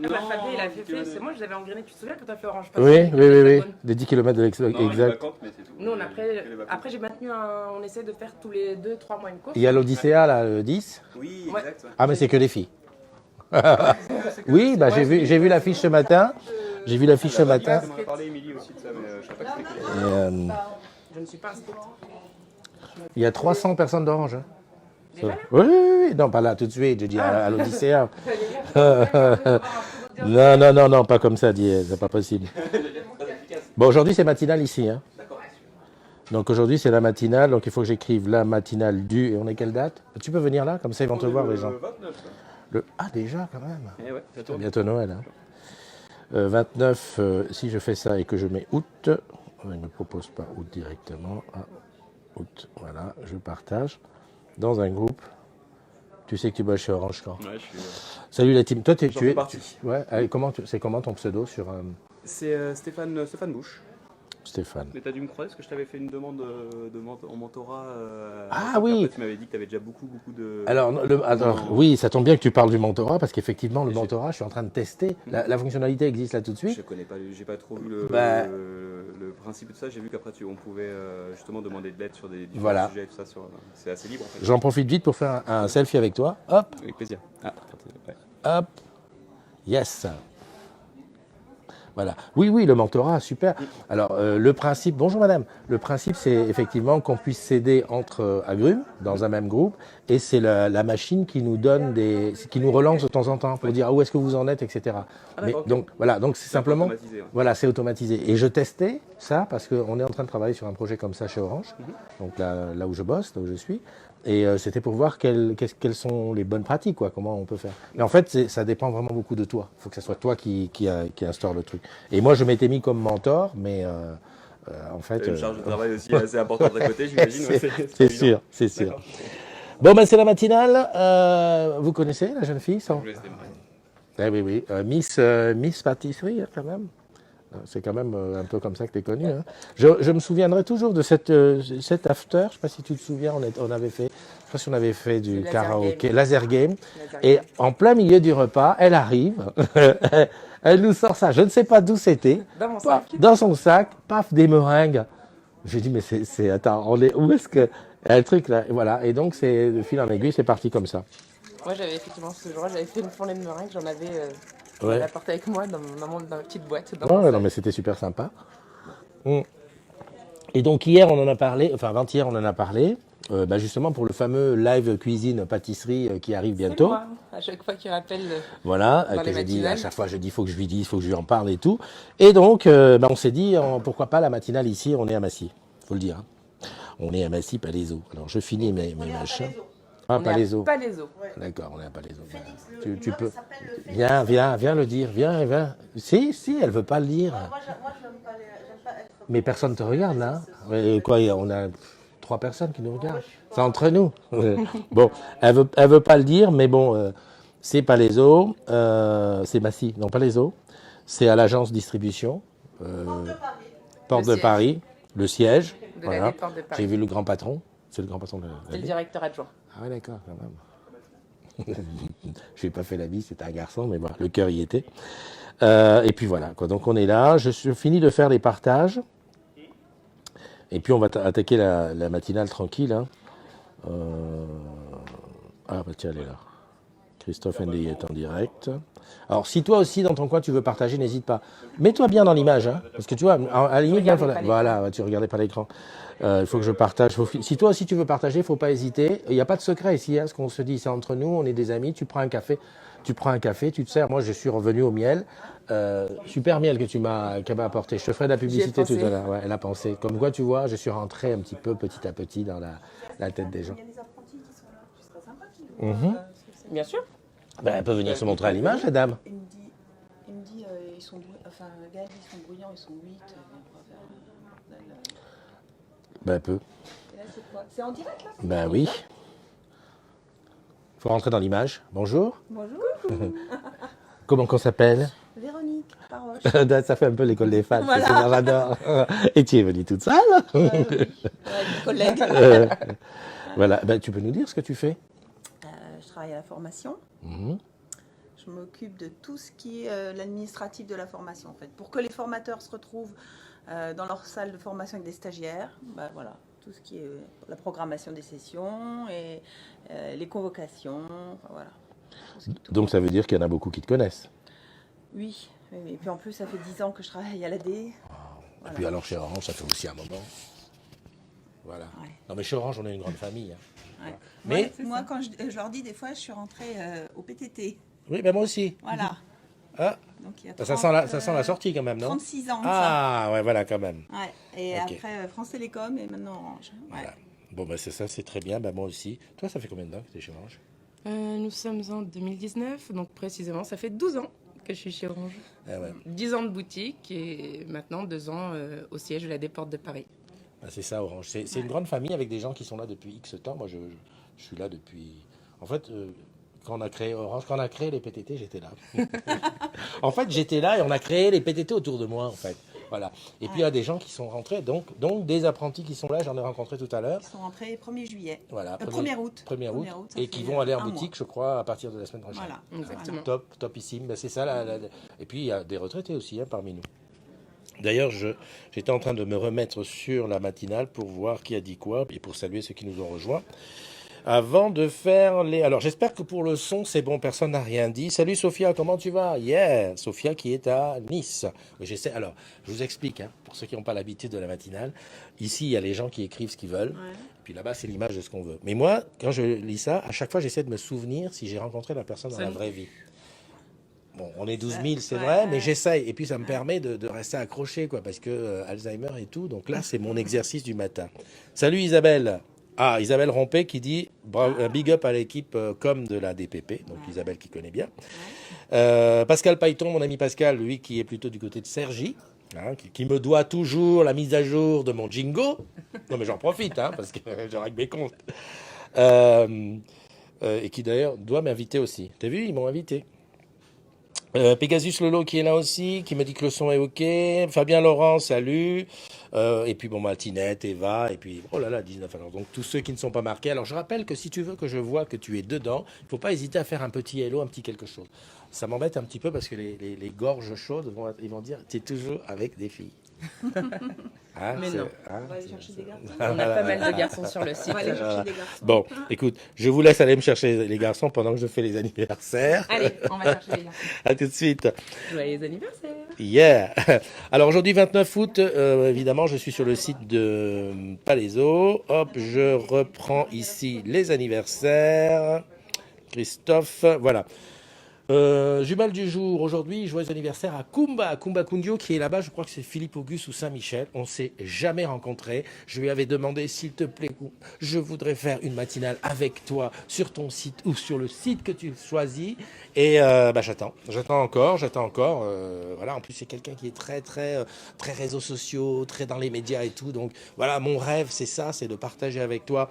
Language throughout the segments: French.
Ah bah Fabien, il a fait, c'est moi je l'avais engrené, tu te souviens quand t'as fait Orange Oui, des 10 km de l'exploit, exact. Nous, après j'ai maintenu on essaie de faire tous les 2-3 mois une course. Il y a l'Odyssea, là, le 10. Oui, Ouais. exact. Ouais. Ah, mais c'est que des filles. Oui, bah, j'ai vu l'affiche ce matin. J'ai vu l'affiche ce matin. On en a parlé, Émilie, aussi de ça, mais je savais pas que c'était que Et, Je ne suis pas inscrite. il y a 300 personnes d'Orange. Hein. Déjà là Oui, oui, oui, non, pas là tout de suite, je dis à l'Odyssea. Non, pas comme ça, c'est pas possible. Bon, aujourd'hui c'est matinal ici. Hein. Donc aujourd'hui c'est la matinale, donc il faut que j'écrive la matinale du. Et on est quelle date? Tu peux venir là, comme ça ils vont te voir les gens. le 29. Ah déjà quand même. Eh ouais, ça tourne. Bientôt Noël. Hein. 29, si je fais ça et que je mets août, il ne me propose pas août directement. Ah, août, voilà, je partage dans un groupe. Tu sais que tu bosses chez Orange quand? Ouais, je suis. Salut la team. Toi, tu J'en fais es. partie. Ouais. C'est comment ton pseudo sur C'est Stéphane Bouche. Stéphane? Mais t'as dû me croiser parce que je t'avais fait une demande en mentorat. Ah oui. Après, tu m'avais dit que tu avais déjà beaucoup de. Alors, oui, ça tombe bien que tu parles du mentorat parce qu'effectivement, le mentorat, je suis en train de tester. La fonctionnalité existe là tout de suite. Je connais pas, j'ai pas trop vu le principe de ça. J'ai vu qu'après on pouvait justement demander de l'aide sur des différents sujets et tout ça. C'est assez libre en fait. J'en profite vite pour faire un selfie avec toi. Hop, Avec plaisir. Ah, ouais. hop, yes. Voilà. Oui, le mentorat, super. Alors, le principe, bonjour madame, le principe c'est effectivement qu'on puisse s'aider entre agrumes dans un même groupe et c'est la machine qui nous donne qui nous relance de temps en temps pour dire où est-ce que vous en êtes, etc. Mais, donc voilà, donc c'est simplement, automatisé, ouais. voilà, c'est automatisé. Et je testais ça parce qu'on est en train de travailler sur un projet comme ça chez Orange, donc là où je bosse, là où je suis. Et c'était pour voir quelles sont les bonnes pratiques, quoi, comment on peut faire. Mais en fait, ça dépend vraiment beaucoup de toi. Il faut que ce soit toi qui instaure le truc. Et moi, je m'étais mis comme mentor, mais en fait... Une charge de travail aussi assez importante à côté, j'imagine. C'est sûr, c'est sûr. Bon, ben c'est la matinale. Vous connaissez la jeune fille sans... Oui. Miss Pâtisserie, quand même. C'est quand même un peu comme ça que tu es connu. Hein. Je me souviendrai toujours de cet after. Je ne sais pas si tu te souviens, on avait fait, je sais pas si on avait fait du karaoké, laser game. Et en plein milieu du repas, elle arrive, elle nous sort ça. Je ne sais pas d'où c'était. Dans son sac, paf, des meringues. J'ai dit, mais attends, où est-ce que. Il y a le truc là. Et voilà. Et donc, c'est de fil en aiguille, c'est parti comme ça. Moi, j'avais effectivement ce jour-là, j'avais fait une fournée de meringues, j'en avais. Ouais. Je l'apportais avec moi dans ma petite boîte. Ouais, non, mais c'était super sympa. Et donc hier, on en a parlé, enfin avant-hier, on en a parlé, justement pour le fameux live cuisine pâtisserie qui arrive bientôt. Moi, à chaque fois qu'il rappelle. Voilà, que je dis, à chaque fois je dis, il faut que je lui dise, il faut que je lui en parle et tout. Et donc, on s'est dit, pourquoi pas la matinale ici, on est à Massy, faut le dire. Hein. On est à Massy, Palaiseau. Alors je finis mes machins. Ah, Palaiseau. Palaiseau. D'accord, on est à Palaiseau. Tu peux. Viens le dire. Viens. Si, elle veut pas le dire. Moi, j'aime pas être. Mais personne ne te regarde là. Quoi, on a 3 personnes qui nous regardent. C'est entre nous. Bon, elle veut pas le dire, mais bon, c'est Palaiso, c'est Massy, non Palaiso. C'est à l'agence distribution. Porte de Paris, le siège. Voilà. J'ai vu le grand patron. C'est le grand patron de C'est le directeur adjoint. Ah ouais, d'accord, quand même. Je lui ai pas fait la vie, c'était un garçon, mais bon, le cœur y était. Et puis voilà, quoi. Donc on est là. Je finis de faire les partages. Et puis on va attaquer la matinale tranquille. Hein. Ah bah tiens, elle est là. Christophe Ndeye est en direct. Alors si toi aussi dans ton coin tu veux partager, n'hésite pas. Mets-toi bien dans l'image, hein, parce que tu vois, à la limite, voilà, tu regardais pas l'écran. Il faut que je partage. Si toi aussi tu veux partager, il ne faut pas hésiter. Il n'y a pas de secret ici. Hein, ce qu'on se dit, c'est entre nous, on est des amis. Tu prends un café, tu te sers. Moi, je suis revenu au miel. Super miel qu'elle m'a apporté. Je te ferai de la publicité tout à l'heure. Ouais, elle a pensé. Comme quoi, tu vois, je suis rentré un petit peu petit à petit dans la tête des gens. Il y a des apprentis qui sont là. Tu serais sympa qu'ils Bien sûr. Elle peut venir se montrer à l'image, la dame. Il me dit ils sont Gaël, ils sont bruyants, ils sont 8. Elle peut. Et là, c'est quoi? C'est en direct là? Ben oui. Il faut rentrer dans l'image. Bonjour. Bonjour. Comment qu'on s'appelle? Véronique Paroche. Ça fait un peu l'école des fans. Voilà. C'est ça, j'adore. Et tu es venue toute seule? Avec des collègues. Voilà. Tu peux nous dire ce que tu fais? Je travaille à la formation. Mhm. Je je m'occupe de tout ce qui est l'administratif de la formation, en fait. Pour que les formateurs se retrouvent dans leur salle de formation avec des stagiaires, bah, voilà, tout ce qui est la programmation des sessions et les convocations, enfin, voilà. Donc ça veut dire qu'il y en a beaucoup qui te connaissent. Oui, et puis en plus, ça fait 10 ans que je travaille à l'AD. Et Voilà. puis alors chez Orange, ça fait aussi un moment. Voilà. Ouais. Non mais chez Orange, on est une grande famille. Hein. Ouais. Mais Moi, quand je leur dis des fois, je suis rentrée au PTT. oui, ben moi aussi. Voilà. Ah, Donc, il y a ça 30, sent la sortie quand même, non? 36 ans. Ah, ouais, voilà, quand même. Ça. Ouais. Et Ok. après, France Télécom et maintenant Orange. Ouais. Voilà. Bon, ben c'est ça, c'est très bien. Ben, moi aussi. Toi, ça fait combien de temps que tu es chez Orange? Nous sommes en 2019, donc précisément, ça fait 12 ans que je suis chez Orange. Ah ouais. 10 ans de boutique et maintenant 2 ans au siège de la Déporte de Paris. Ben, c'est ça, Orange. C'est une grande famille avec des gens qui sont là depuis X temps. Moi, je suis là depuis... En fait, quand on a créé Orange, quand on a créé les PTT, j'étais là. En fait, j'étais là et on a créé les PTT autour de moi, en fait. Voilà. Et puis, il y a des gens qui sont rentrés, donc des apprentis qui sont là, j'en ai rencontré tout à l'heure. Ils sont rentrés 1er juillet. Voilà, 1er août. 1er août, ça et qui fait vont aller en un boutique, mois. je crois, à partir de la semaine prochaine. Voilà. Exactement. Top, topissime. Ben, c'est ça. Et puis, il y a des retraités aussi parmi nous. D'ailleurs, j'étais en train de me remettre sur la matinale pour voir qui a dit quoi et pour saluer ceux qui nous ont rejoints. Avant de faire les... Alors, j'espère que pour le son, c'est bon, personne n'a rien dit. Salut Sophia, comment tu vas? Yeah, Sophia qui est à Nice. J'essaie... Alors, je vous explique, hein, pour ceux qui n'ont pas l'habitude de la matinale. Ici, il y a les gens qui écrivent ce qu'ils veulent. Ouais. Puis là-bas, c'est l'image de ce qu'on veut. Mais moi, quand je lis ça, à chaque fois, j'essaie de me souvenir si j'ai rencontré la personne dans la vraie vie. Bon, on est 12 000, c'est vrai, mais j'essaye. Et puis, ça me permet de rester accroché, quoi, parce que Alzheimer et tout. Donc là, c'est mon exercice du matin. Salut Isabelle. Ah, Isabelle Rompé qui dit un big up à l'équipe com de la DPP, donc Isabelle qui connaît bien. Pascal Pailleton, mon ami Pascal, lui qui est plutôt du côté de Cergy, hein, qui me doit toujours la mise à jour de mon jingo. Non mais j'en profite, hein, parce que je règle mes comptes. Et qui d'ailleurs doit m'inviter aussi. T'as vu, ils m'ont invité. Pegasus Lolo qui est là aussi, qui me dit que le son est ok. Fabien Laurent, salut. Et puis bon, Martinette, Eva, et puis oh là là, 19. Alors donc tous ceux qui ne sont pas marqués. Alors je rappelle que si tu veux que je vois que tu es dedans, il ne faut pas hésiter à faire un petit hello, un petit quelque chose. Ça m'embête un petit peu parce que les gorges chaudes ils vont dire tu es toujours avec des filles. Hein, Mais non. On va aller chercher des garçons. On a pas mal de garçons sur le On site. va aller chercher des garçons. Bon, écoute, je vous laisse aller me chercher les garçons pendant que je fais les anniversaires. Allez, on va chercher les garçons. À tout de suite. Joyeux anniversaire. Yeah. Alors aujourd'hui 29 août, évidemment, je suis sur le site de Palaiso. Hop, je reprends ici les anniversaires. Christophe, voilà. Jumelle du jour, aujourd'hui, joyeux anniversaire à Kumba Kundio qui est là-bas, je crois que c'est Philippe Auguste ou Saint-Michel, on ne s'est jamais rencontrés. Je lui avais demandé, s'il te plaît, je voudrais faire une matinale avec toi sur ton site ou sur le site que tu choisis. Et j'attends encore. Voilà, en plus c'est quelqu'un qui est très réseaux sociaux, très dans les médias et tout. Donc voilà, mon rêve c'est ça, c'est de partager avec toi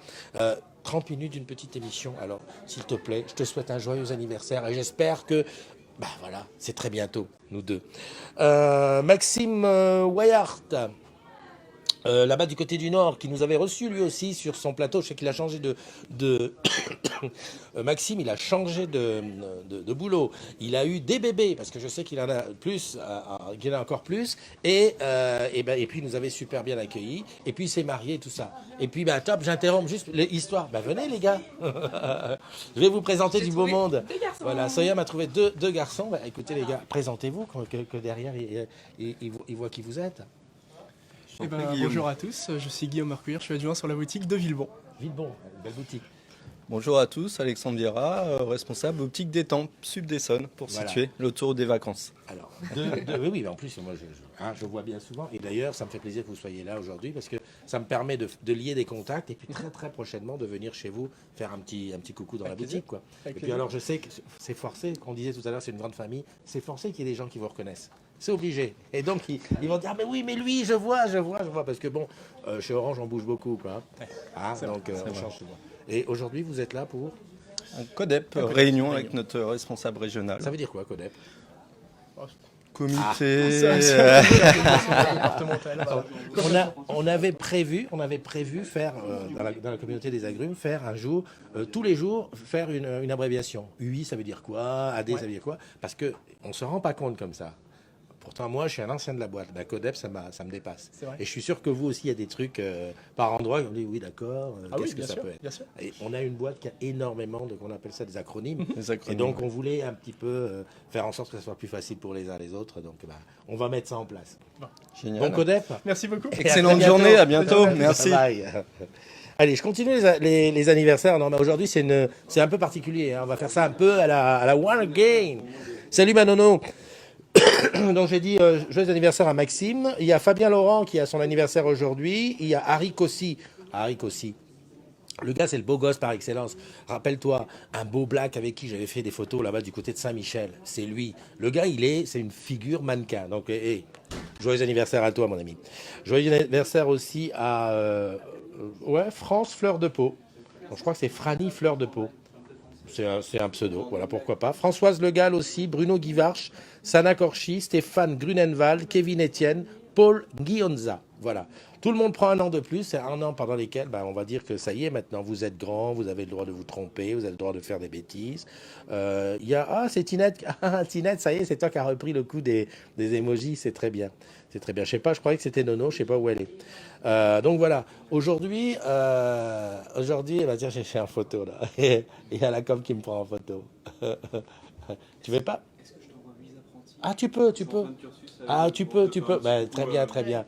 30 minutes d'une petite émission. Alors, s'il te plaît, je te souhaite un joyeux anniversaire et j'espère que, voilà, c'est très bientôt, nous deux. Maxime Wayart, là-bas du côté du Nord, qui nous avait reçu lui aussi sur son plateau. Je sais qu'il a changé de Maxime, il a changé de boulot. Il a eu des bébés, parce que je sais qu'il en a plus, qu'il en a encore plus. Et puis, il nous avait super bien accueillis. Et puis, il s'est marié et tout ça. Et puis, top, j'interromps juste l'histoire. Venez, les gars. Je vais vous présenter du beau monde. Voilà, Soya m'a trouvé deux garçons. Écoutez, les gars, présentez-vous, que derrière, ils voient qui vous êtes. Bonjour à tous, je suis Guillaume Mercure, je suis adjoint sur la boutique de Villebon. Villebon, belle boutique. Bonjour à tous, Alexandre Viera, responsable Optique Détente, Sud d'Essonne, pour situer l'autoroute des vacances. Alors, oui, en plus, moi, je vois bien souvent. Et d'ailleurs, ça me fait plaisir que vous soyez là aujourd'hui parce que ça me permet de lier des contacts et puis très prochainement de venir chez vous faire un petit coucou dans la boutique, quoi. Et puis alors, je sais que c'est forcé, qu'on disait tout à l'heure, c'est une grande famille, c'est forcé qu'il y ait des gens qui vous reconnaissent. C'est obligé. Et donc, ils vont dire, mais oui, mais lui, je vois. Parce que bon, chez Orange, on bouge beaucoup, quoi. Donc, on change souvent. Et aujourd'hui, vous êtes là pour un CODEP, réunion avec notre responsable régional. Ça veut dire quoi, CODEP? comité. On avait prévu faire, dans la communauté des agrumes, faire un jour, tous les jours, faire une abréviation. UI, ça veut dire quoi? AD, ça veut dire quoi? Parce qu'on ne se rend pas compte comme ça. Pourtant, moi, je suis un ancien de la boîte. La Codep, ça me dépasse. Et je suis sûr que vous aussi, il y a des trucs par endroit. On dit, oui, d'accord, qu'est-ce que ça peut être? Bien sûr. Et on a une boîte qui a énormément de, on appelle ça des acronymes. Les acronymes. Et donc, on voulait un petit peu faire en sorte que ça soit plus facile pour les uns les autres. Donc, on va mettre ça en place. Génial. Bon Codep. Merci beaucoup. Excellente journée, à bientôt. Merci. Bye. Allez, je continue les anniversaires. Non, mais aujourd'hui, c'est un peu particulier. Hein. On va faire ça un peu à la One Again. Salut Manono. Donc j'ai dit joyeux anniversaire à Maxime. Il y a Fabien Laurent qui a son anniversaire aujourd'hui. Il y a Harry Cossi. Le gars, c'est le beau gosse par excellence. Rappelle-toi, un beau black avec qui j'avais fait des photos là-bas du côté de Saint-Michel. C'est lui. Le gars, c'est une figure mannequin. Donc, joyeux anniversaire à toi, mon ami. Joyeux anniversaire aussi à France Fleur de Peau. Donc, je crois que c'est Franny Fleur de Peau. C'est un pseudo, voilà, pourquoi pas. Françoise Le Gall aussi, Bruno Guivarch, Sana Corchi, Stéphane Grunenwald, Kevin Etienne, Paul Guionza. Voilà. Tout le monde prend un an de plus, c'est un an pendant lesquels on va dire que ça y est, maintenant vous êtes grand, vous avez le droit de vous tromper, vous avez le droit de faire des bêtises. C'est Tinette, Tinette, ça y est, c'est toi qui as repris le coup des emojis, c'est très bien. C'est très bien. Je sais pas, je croyais que c'était Nono, je sais pas où elle est. Donc voilà, aujourd'hui, tiens, j'ai fait une photo là. Il y a la com qui me prend en photo. Tu veux pas? Ah, tu peux. Ah, tu peux. Très bien, très bien.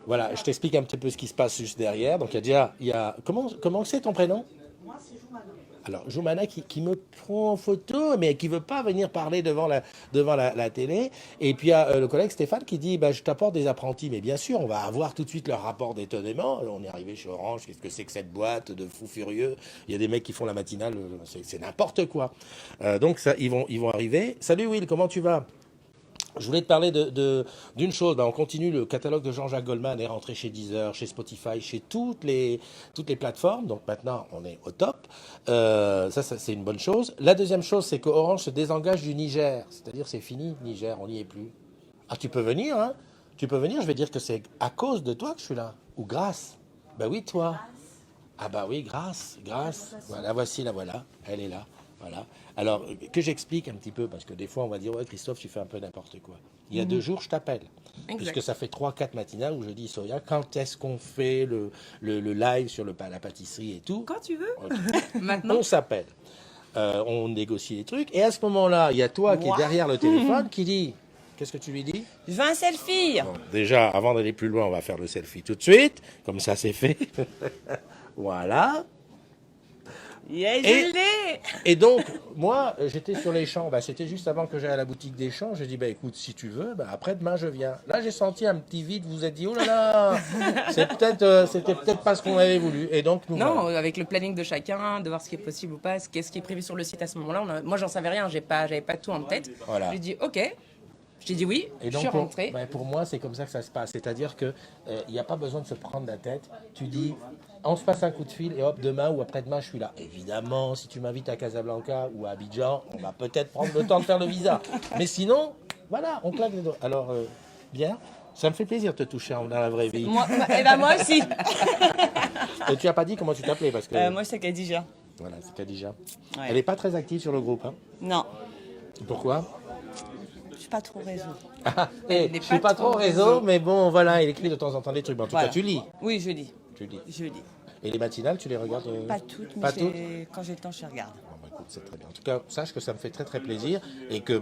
Voilà, je t'explique un petit peu ce qui se passe juste derrière. Donc il y a comment c'est ton prénom? Moi, c'est Joumana. Alors Joumana qui me prend en photo, mais qui veut pas venir parler devant la télé. Et puis il y a le collègue Stéphane qui dit je t'apporte des apprentis. Mais bien sûr, on va avoir tout de suite leur rapport d'étonnement. On est arrivé chez Orange, qu'est-ce que c'est que cette boîte de fous furieux? Il y a des mecs qui font la matinale, c'est n'importe quoi. Donc ça, ils vont arriver. Salut Will, comment tu vas? Je voulais te parler d'une chose. On continue, le catalogue de Jean-Jacques Goldman est rentré chez Deezer, chez Spotify, chez toutes les plateformes. Donc maintenant, on est au top. Ça, c'est une bonne chose. La deuxième chose, c'est que Orange se désengage du Niger. C'est-à-dire, c'est fini, Niger, on n'y est plus. Ah, tu peux venir, hein? Tu peux venir, je vais dire que c'est à cause de toi que je suis là. Ou grâce. Ben oui, toi. Ah bah oui, grâce. Voilà, la voilà. Elle est là. Voilà. Alors, que j'explique un petit peu, parce que des fois, on va dire, ouais, Christophe, tu fais un peu n'importe quoi. Il y a 2 jours, je t'appelle. Puisque ça fait 3-4 matinales où je dis, Soya, quand est-ce qu'on fait le live sur la pâtisserie et tout? Quand tu veux. Okay. Maintenant. On s'appelle. On négocie les trucs. Et à ce moment-là, il y a toi qui est derrière le téléphone qui dit, qu'est-ce que tu lui dis? Je veux un selfie. Bon, déjà, avant d'aller plus loin, on va faire le selfie tout de suite. Comme ça, c'est fait. Voilà. Yeah, je l'ai. Et donc, moi, j'étais sur les champs. C'était juste avant que j'aille à la boutique des champs. Je dis, écoute, si tu veux, après-demain, je viens. Là, j'ai senti un petit vide. Vous vous êtes dit, oh là là, c'était peut-être pas ce qu'on avait voulu. Et donc, voilà. Avec le planning de chacun, de voir ce qui est possible ou pas, qu'est-ce qui est prévu sur le site à ce moment-là. Moi, j'en savais rien. J'avais pas tout en tête. Voilà. J'ai dit, OK. J'ai dit oui, et donc, je suis rentrée. Pour moi, c'est comme ça que ça se passe. C'est-à-dire qu'il n'y a pas besoin de se prendre la tête. Tu dis, on se passe un coup de fil et hop, demain ou après-demain, je suis là. Évidemment, si tu m'invites à Casablanca ou à Abidjan, on va peut-être prendre le temps de faire le visa. Mais sinon, voilà, on claque les doigts. Alors, bien, ça me fait plaisir de te toucher dans la vraie vie. Moi aussi. Et tu n'as pas dit comment tu t'appelais parce que... Moi, c'est Khadija. Voilà, c'est Khadija. Ouais. Elle n'est pas très active sur le groupe. Hein. Non. Pourquoi? Je suis pas trop réseau. Je suis pas trop réseau, mais bon, voilà, il écrit de temps en temps des trucs. Mais en tout cas, tu lis. Oui, je lis. Tu lis. Je lis. Et les matinales, tu les regardes? Pas toutes, mais pas toutes. Quand j'ai le temps, je les regarde. Bon, écoute, c'est très bien. En tout cas, sache que ça me fait très très plaisir et que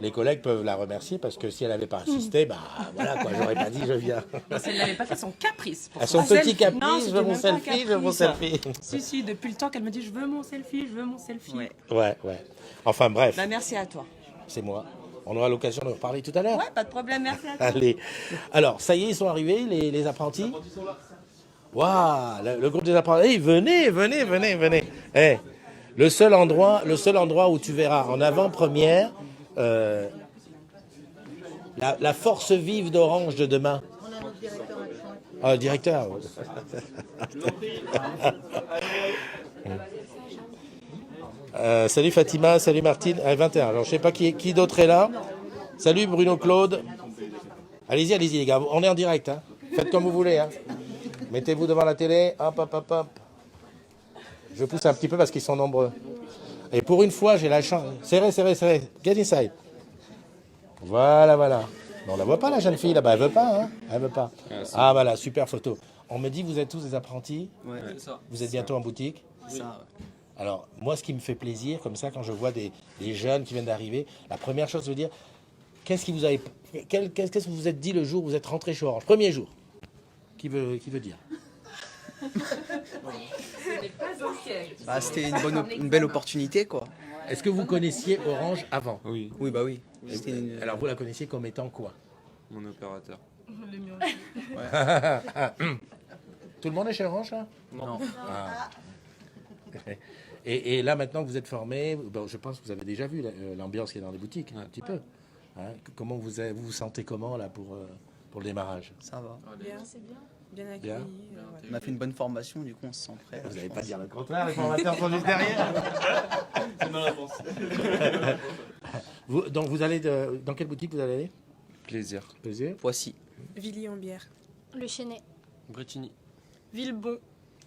les collègues peuvent la remercier parce que si elle n'avait pas insisté, voilà quoi, j'aurais pas dit je viens. Si elle n'avait pas fait son caprice. À son petit caprice, non, je veux mon selfie, je veux mon selfie. Si, depuis le temps qu'elle me dit je veux mon selfie. Ouais. Enfin bref. Merci à toi. C'est moi. On aura l'occasion de reparler tout à l'heure. Ouais, pas de problème, merci à toi. Allez. Alors, ça y est, ils sont arrivés, les apprentis. Les apprentis sont là. Waouh, le groupe des apprentis. Hey, venez. Hey, le seul endroit où tu verras en avant-première la force vive d'Orange de demain. On a notre directeur adjoint. Ah, le directeur. Salut Fatima, salut Martine. 21. Alors, je sais pas qui d'autre est là. Salut Bruno Claude. Allez-y, allez-y les gars, on est en direct. Hein. Faites comme vous voulez. Hein. Mettez-vous devant la télé. Hop, hop, hop, hop. Je pousse un petit peu parce qu'ils sont nombreux. Et pour une fois, j'ai la chance. Serrez, serrez, serrez. Get inside. Voilà, voilà. On la voit pas la jeune fille là-bas, elle veut pas, hein. Elle veut pas. Ah voilà, super photo. On me dit vous êtes tous des apprentis. Ouais, c'est ça. Vous êtes bientôt en boutique. Ça, ouais. Alors moi, ce qui me fait plaisir, comme ça, quand je vois des jeunes qui viennent d'arriver, la première chose, je veux dire, qu'est-ce que vous vous êtes dit le jour où vous êtes rentré chez Orange? Premier jour. Qui veut dire? Bah, c'était une belle opportunité, quoi. Est-ce que vous connaissiez Orange avant? Oui, Oui, bah oui. C'était Alors vous la connaissiez comme étant quoi? mon opérateur. Tout le monde est chez Orange là? Non. Ah. Et là maintenant que vous êtes formé, bon, je pense que vous avez déjà vu l'ambiance qu'il y a dans les boutiques, un petit peu. Hein, comment vous vous sentez comment là pour le démarrage? Ça va. Bien, c'est bien. Bien accueilli. Bien. On a fait une bonne formation, du coup, on se sent prêt. Vous n'allez pas dire le contraire, les formateurs sont juste derrière. C'est ma réponse. Donc vous allez dans quelle boutique vous allez aller? Plaisir. Plaisir. Voici. Villiers-en-Bière. Le Chesnay. Bretigny. Villebon.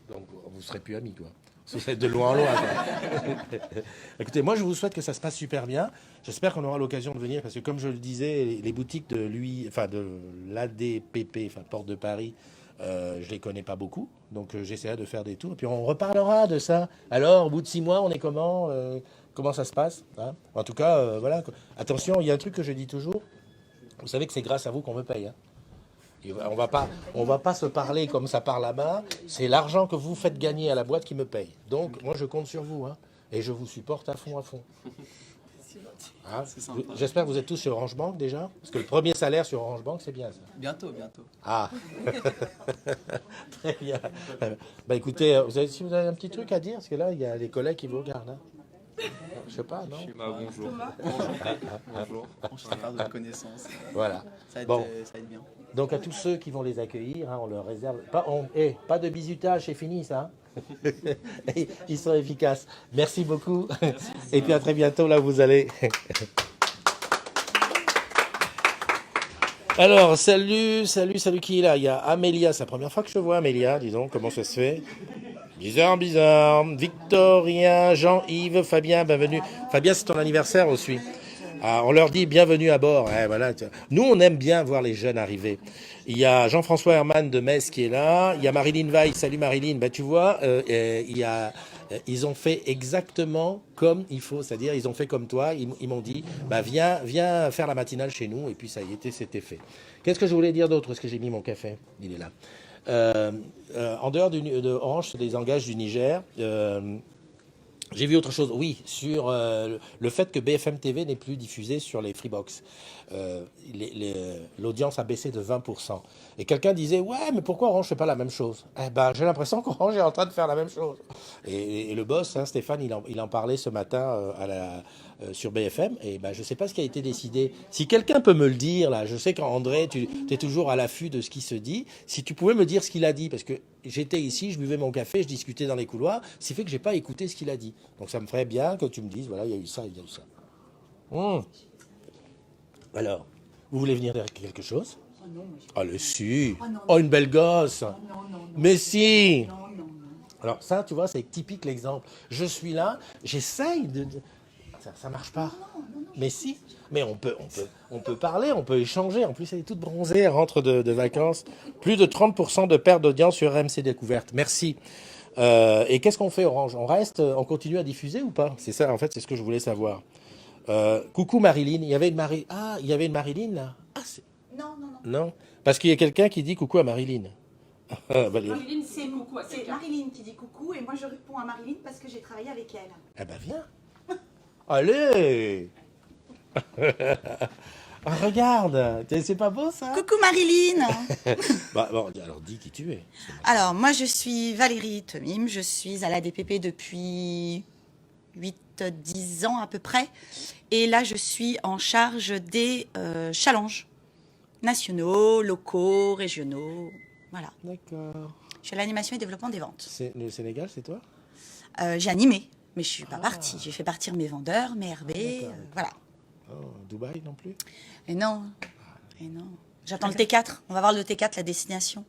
Donc vous ne serez plus amis quoi. Vous êtes de loin en loin. Quoi. Écoutez, moi je vous souhaite que ça se passe super bien. J'espère qu'on aura l'occasion de venir parce que comme je le disais, les boutiques de l'ADPP, enfin Porte de Paris, je les connais pas beaucoup. Donc j'essaierai de faire des tours. Et puis on reparlera de ça. Alors, au bout de 6 mois, on est comment? Comment ça se passe hein? En tout cas, voilà. Attention, il y a un truc que je dis toujours. Vous savez que c'est grâce à vous qu'on me paye. Hein. Et on va pas se parler comme ça par là-bas. C'est l'argent que vous faites gagner à la boîte qui me paye. Donc, moi, je compte sur vous. Hein, et je vous supporte à fond, à fond. Hein J'espère que vous êtes tous sur Orange Bank déjà. Parce que le premier salaire sur Orange Bank, c'est bien ça. Bientôt, bientôt. Ah très bien. Bah écoutez, si vous avez un petit truc à dire, parce que là, il y a les collègues qui vous regardent. Hein. Je sais pas, non? Bonjour. Bonjour. On se faire de connaissances. Voilà. Ça va Bon. être bien. Donc à tous ceux qui vont les accueillir, hein, on leur réserve. Pas de bisutage, c'est fini ça. Hein. Ils sont efficaces. Merci beaucoup. Et puis à très bientôt là où vous allez. Alors, salut qui est là? Il y a Amélia, c'est la première fois que je vois Amélia, disons, comment ça se fait? Bizarre. Victorien, Jean-Yves, Fabien, bienvenue. Fabien, c'est ton anniversaire aussi. Ah, on leur dit bienvenue à bord. Voilà. Nous, on aime bien voir les jeunes arriver. Il y a Jean-François Herman de Metz qui est là. Il y a Marilyn Weiss. Salut Marilyn. Ben, tu vois, ils ont fait exactement comme il faut. C'est-à-dire, ils ont fait comme toi. Ils m'ont dit, bah, viens faire la matinale chez nous. Et puis, ça y était, c'était fait. Qu'est-ce que je voulais dire d'autre? Est-ce que j'ai mis mon café? Il est là. En dehors de Orange, sur des engages du Niger, j'ai vu autre chose. Oui, sur le fait que BFM TV n'est plus diffusé sur les Freebox. L'audience a baissé de 20%. Et quelqu'un disait, ouais, mais pourquoi Orange ne fait pas la même chose? Eh ben, j'ai l'impression qu'Orange est en train de faire la même chose. Et le boss, hein, Stéphane, il en parlait ce matin sur BFM. Et ben, je ne sais pas ce qui a été décidé. Si quelqu'un peut me le dire, là, je sais qu'André, tu es toujours à l'affût de ce qui se dit. Si tu pouvais me dire ce qu'il a dit, parce que j'étais ici, je buvais mon café, je discutais dans les couloirs, ce qui fait que je n'ai pas écouté ce qu'il a dit. Donc ça me ferait bien que tu me dises, voilà, il y a eu ça, il y a eu ça. Alors, vous voulez venir dire quelque chose? Oh, le si. Oh, une belle gosse. Mais si. Alors ça, tu vois, c'est typique l'exemple. Je suis là, j'essaye de... Ça marche pas. Mais si. Mais on peut parler, on peut échanger. En plus, elle est toute bronzée, elle rentre de vacances. Plus de 30% de perte d'audience sur RMC Découverte. Merci. Et qu'est-ce qu'on fait, Orange? On reste, on continue à diffuser ou pas? C'est ça, en fait, c'est ce que je voulais savoir. Coucou Marilyn. Il y avait une Marilyn là? Non. Parce qu'il y a quelqu'un qui dit coucou à Marilyn. Marilyn, c'est coucou. C'est Marilyn qui dit coucou et moi je réponds à Marilyn parce que j'ai travaillé avec elle. Eh ben viens. Allez. Regarde, c'est pas beau ça? Coucou Marilyn. Bon, alors dis qui tu es. Alors moi je suis Valérie Temim, je suis à la DPP depuis 8-10 ans à peu près. Et là je suis en charge des challenges nationaux, locaux, régionaux. Voilà. D'accord. Je suis à l'animation et développement des ventes. Le Sénégal, c'est toi? J'ai animé, mais je suis pas partie. J'ai fait partir mes vendeurs, mes RB, voilà. Dubaï non plus? Et non. Et non. J'attends le T4. On va voir le T4, la destination.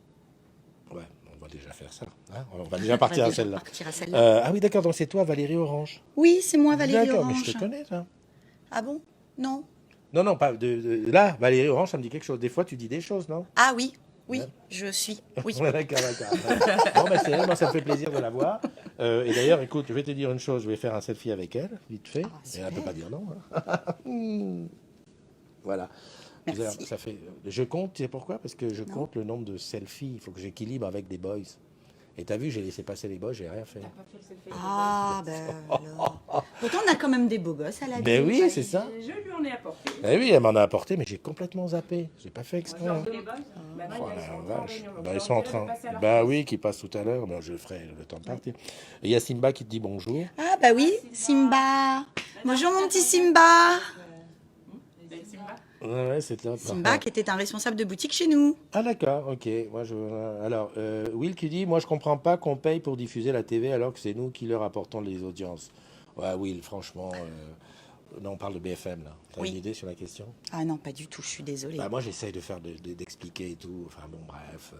Ouais, on va déjà faire ça. Hein, on va déjà partir à celle-là. Partir à celle-là. Ah oui, d'accord, donc c'est toi, Valérie Orange. Oui, c'est moi, Valérie D'accord, Orange. mais je te connais, ça. Ah bon? Non. Non, pas là, Valérie Orange, ça me dit quelque chose. Des fois, tu dis des choses, non? Ah oui, oui, Ouais. je suis. Oui. Ouais, d'accord. Bon, c'est elle, moi, ça me fait plaisir de la voir. Et d'ailleurs, écoute, je vais te dire une chose, je vais faire un selfie avec elle, vite fait. Et elle ne peut pas dire non. Hein. Voilà. Merci. Ça fait, je compte, tu sais pourquoi? Parce que je compte le nombre de selfies. Il faut que j'équilibre avec des boys. Et t'as vu, j'ai laissé passer les boys, j'ai rien fait. Ah, ben alors. Pourtant, on a quand même des beaux gosses à la vie. Ben oui, c'est ça. Je lui en ai apporté. Eh oui, elle m'en a apporté, mais j'ai complètement zappé. J'ai pas fait exprès. Hein. Les boys, bah non, Oh ils la sont en vache. réunion, donc Bah, je ils leur sont en dirai train. de passer à leur Bah place. oui, qui passe tout à l'heure. Ben, je ferai le temps de partir. Et il y a Simba qui te dit bonjour. Ah, bah oui, Simba. Bonjour, mon petit Simba. Ouais, c'est top. Simba, qui était un responsable de boutique chez nous. Ah d'accord, ok. Moi, alors, Will qui dit, moi je comprends pas qu'on paye pour diffuser la TV alors que c'est nous qui leur apportons les audiences. Ouais, Will, franchement, non, on parle de BFM là. T'as Oui. une idée sur la question? Ah non, pas du tout, je suis désolée. Bah, moi j'essaye de faire d'expliquer et tout. Enfin bon, bref,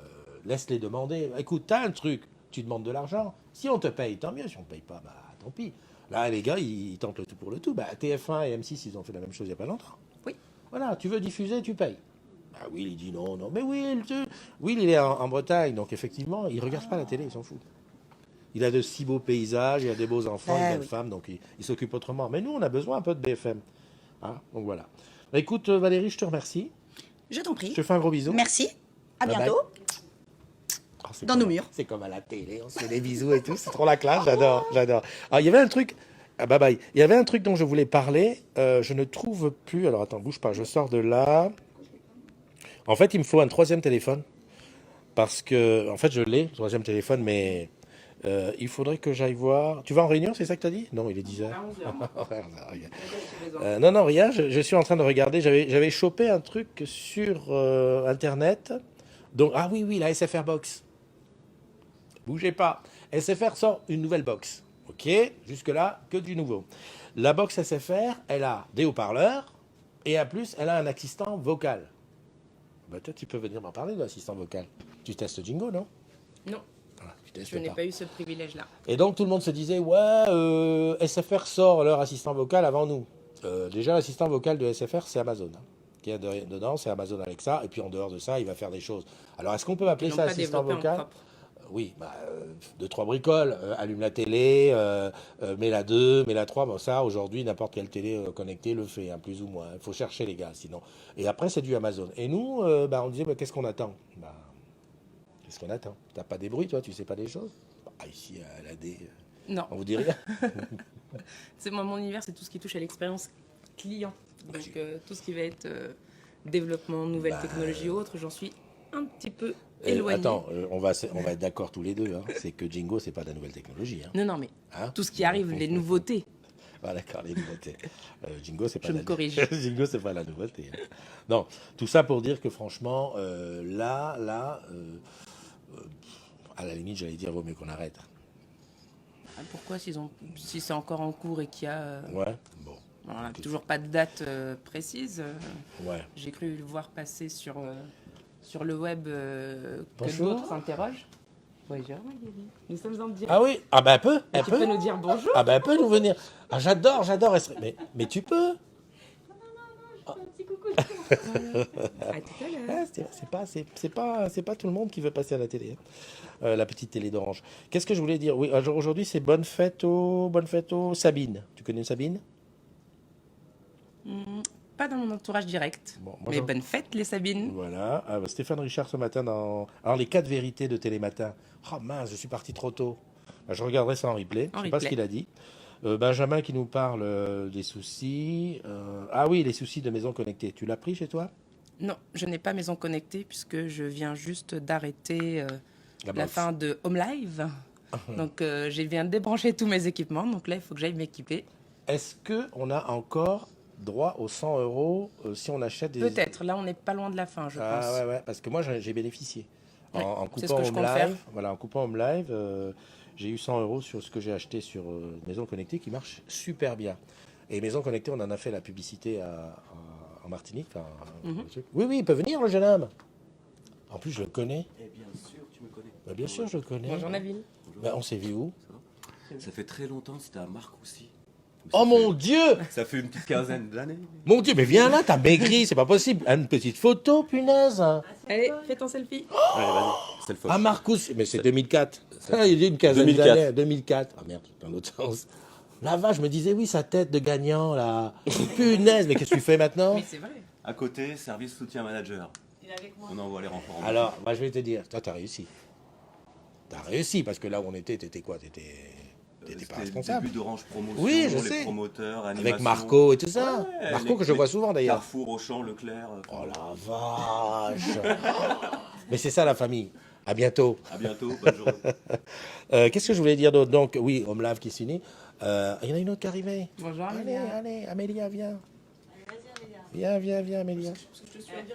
laisse-les demander. Écoute, t'as un truc, tu demandes de l'argent. Si on te paye, tant mieux. Si on te paye pas, bah tant pis. Là, les gars, ils tentent le tout pour le tout. Bah, TF1 et M6, ils ont fait la même chose il y a pas longtemps. Oui. Voilà, tu veux diffuser, tu payes. Bah, Will, il dit non. Mais Will, Will, il est en Bretagne, donc effectivement, il regarde pas la télé, il s'en fout. Il a de si beaux paysages, il a des beaux enfants, une belle femme, donc il s'occupe autrement. Mais nous, on a besoin un peu de BFM. Hein, donc voilà. Bah, écoute, Valérie, je te remercie. Je t'en prie. Je te fais un gros bisou. Merci. À Bye bye. bientôt. Oh, c'est Dans comme- nos murs. C'est comme à la télé, on se fait des bisous et tout. C'est trop la classe, j'adore. Alors, il y avait un truc. Ah, bye bye. Il y avait un truc dont je voulais parler. Je ne trouve plus. Alors, attends, bouge pas. Je sors de là. En fait, il me faut un troisième téléphone. Parce que, en fait, je l'ai, le troisième téléphone, mais il faudrait que j'aille voir. Tu vas en réunion, c'est ça que tu as dit? Non, il est 10h. Non, rien. Je suis en train de regarder. J'avais chopé un truc sur Internet. Donc, ah oui, la SFR Box. Bougez pas. SFR sort une nouvelle box. Ok, jusque-là, que du nouveau. La box SFR, elle a des haut-parleurs et en plus, elle a un assistant vocal. Bah, toi, tu peux venir m'en parler de l'assistant vocal. Tu testes Jingo, non? Non, Voilà, tu testes je n'ai pas eu ce privilège-là. Et donc, tout le monde se disait, ouais, SFR sort leur assistant vocal avant nous. Déjà, l'assistant vocal de SFR, c'est Amazon. Hein. Qui est dedans, c'est Amazon Alexa. Et puis, en dehors de ça, il va faire des choses. Alors, est-ce qu'on peut appeler Ils n'ont ça pas assistant développé en vocal? propre. Oui, bah, 2-3 bricoles. Allume la télé, mets la 2, mets la 3. Bon, ça, aujourd'hui, n'importe quelle télé connectée le fait, hein, plus ou moins. Il faut chercher, les gars, sinon. Et après, c'est du Amazon. Et nous, on disait, bah, qu'est-ce qu'on attend? Bah, qu'est-ce qu'on attend? T'as pas des bruits, toi? Tu sais pas des choses? Bah, ici, à la D, Non, on vous dit rien. c'est moi, mon univers, c'est tout ce qui touche à l'expérience client. Donc tout ce qui va être développement, nouvelles technologies ou autres, j'en suis un petit peu éloignée. Attends, on va être d'accord tous les deux. Hein. C'est que Jingo, c'est pas de la nouvelle technologie. Hein. Non, mais Hein? tout ce qui arrive, les nouveautés. Ah, d'accord, les nouveautés. Jingo, c'est pas Je de me la... corrige. Jingo, c'est pas la nouveauté. Hein. Non, tout ça pour dire que franchement, là, à la limite, j'allais dire, vaut mieux qu'on arrête. Pourquoi si c'est encore en cours et qu'il y a... Ouais, bon. On n'a toujours pas de date précise. Ouais. J'ai cru le voir passer sur le web que Bonjour. d'autres s'interrogent. Bonjour Magali. Nous sommes en direct. Ah oui, ah ben elle peut, elle Tu peut. peux nous dire bonjour? Ah ben elle peut nous venir. Ah j'adore. Mais tu peux. Un petit coucou. À tout à l'heure. Ah, c'est pas tout le monde qui veut passer à la télé. Hein. La petite télé d'Orange. Qu'est-ce que je voulais dire? Oui, aujourd'hui c'est bonne fête au Sabine. Tu connais Sabine? Pas dans mon entourage direct. Bon, moi, mais bonne fête les Sabines. Voilà. Ah, bah, Stéphane Richard ce matin dans... Alors les 4 vérités de Télématin. Oh mince, je suis parti trop tôt. Bah, je regarderai ça en replay. Je sais pas ce qu'il a dit. Benjamin qui nous parle des soucis. Ah oui, les soucis de maison connectée. Tu l'as pris chez toi? Non, je n'ai pas maison connectée puisque je viens juste d'arrêter la box. fin de Home Live. Donc je viens de débrancher tous mes équipements. Donc là, il faut que j'aille m'équiper. Est-ce qu'on a encore droit aux 100 € si on achète des... Peut-être. Là, on n'est pas loin de la fin, je pense. Ouais, parce que moi j'ai bénéficié. Ouais, En c'est coupant ce que je Home compte faire. Live, voilà, en coupant Home Live, j'ai eu 100 € sur ce que j'ai acheté sur Maison Connectée qui marche super bien. Et Maison Connectée, on en a fait la publicité en Martinique. Oui, oui, il peut venir, le jeune homme. En plus, je le connais. Eh bien sûr, tu me connais. Bah, bien sûr, je le connais. Bonjour Nabil. Bah, on s'est vu où? Ça fait très longtemps, c'était à Marcoussis. Oh mon Dieu! Ça fait une petite quinzaine d'années. Mon Dieu, mais viens là, t'as maigri, c'est pas possible. Une petite photo, punaise. Allez, fais ton selfie. Allez, vas-y, c'est le À Marcous, mais c'est 2004. Ah, il y a une quinzaine 2004. d'années. 2004. Ah merde, dans l'autre sens. La vache, je me disais, oui, sa tête de gagnant, là. Punaise, mais qu'est-ce que tu fais maintenant? Mais c'est vrai. À côté, service soutien manager. On envoie les renforts. Alors, moi, je vais te dire, toi, t'as réussi. T'as réussi, parce que là où on était, t'étais quoi? T'étais pas responsable. Le début d'Orange Promotion, Oui, je les sais. promoteurs, Avec animation. Marco et tout ça. Ouais, Marco, que je vois souvent, d'ailleurs. Carrefour, Auchan, Leclerc. Oh la vache. Mais c'est ça, la famille. À bientôt. À bientôt, bonne journée. Qu'est-ce que je voulais dire d'autre? Donc, oui, Home Love qui s'unit. Il y en a une autre qui est arrivée. Bonjour Allez, Amélia. allez, Amélia, viens. Viens, Amélia.